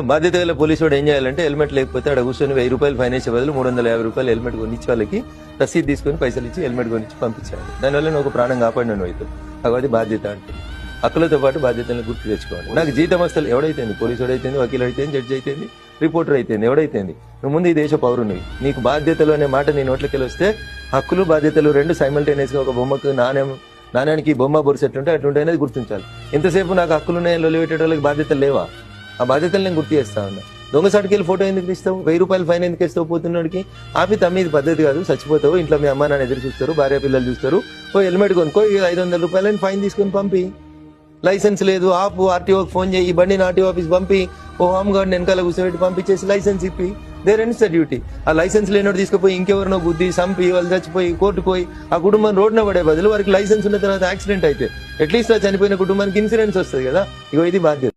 బాధ్యత గల పోలీసు వాడు ఏం చేయాలంటే హెల్మెట్ లేకపోతే అక్కడ కూర్చొని 1000 రూపాయలు ఫైన్ వేసే బదులు 350 రూపాయలు హెల్మెట్ కొనిచ్చి వాళ్ళకి రసీదు తీసుకొని పైసలు ఇచ్చి హెల్మెట్ కొనిచ్చి పంపించాలి. దానివల్ల నువ్వు ఒక ప్రాణం కాపాడిన అవుతావు. కాబట్టి బాధ్యత అంటే హక్కులతో పాటు బాధ్యతలను గుర్తు తెచ్చుకోవాలి. నాకు జీతం వస్తలు ఎవడైతేంది, పోలీసు వాడైతేంది, వకీలు అయితేంది, జడ్జి అయితేంది, రిపోర్టర్ అయితేంది, ఎవడైతేంది, నువ్వు ముందు ఈ దేశ పౌరునివి. నీకు బాధ్యతలు అనే మాట నీ నోట్లకెళ్ళి వస్తే హక్కులు బాధ్యతలు రెండు సైమల్టేనియస్ గా ఒక బొమ్మకు నాణ్యానికి బొమ్మ బొరిసెట్లుంటే అటువంటి అనేది గుర్తించాలి. ఎంతసేపు నాకు హక్కులు ఉన్నాయని లొల్లి పెట్టే వాళ్ళకి బాధ్యతలు లేవా? ఆ బాధ్యతలు నేను గుర్తు చేస్తా ఉన్నా. దొంగ సాటుకెళ్ళి ఫోటో ఎందుకు ఇస్తావు? 1000 రూపాయలు ఫైన్ ఎందుకు ఇస్తావు? పోతున్నోడికి ఆపి తమ్మీది పద్ధతి కాదు, చచ్చిపోతావు, ఇంట్లో మీ అమ్మ నాన్న ఎదురు చూస్తారు, భార్య పిల్లలు చూస్తారు, ఓ హెల్మెట్ కొనుక్కో, 500 రూపాయలని ఫైన్ తీసుకొని పంపి. లైసెన్స్ లేదు ఆపు, ఆర్టీఓకి ఫోన్ చేయి, ఈ బండిని ఆర్టీఓ ఆఫీస్ పంపి, ఓ హోమ్ గార్డ్ వెనకాల కూర్చోబెట్టి పంపించేసి లైసెన్స్ ఇప్పి. There ends the duty. ఆ లైసెన్స్ లేనోడు తీసుకుపోయి ఇంకెవరినో గుద్ది సంపి వాళ్ళు చచ్చిపోయి కోర్టుకు పోయి ఆ కుటుంబం రోడ్డున పడే బదులు వారికి లైసెన్స్ ఉన్న తర్వాత యాక్సిడెంట్ అయితే అట్లీస్ట్ ఆ చనిపోయిన కుటుంబానికి ఇన్సూరెన్స్ వస్తుంది కదా. ఇగో ఇది బాధ్యత.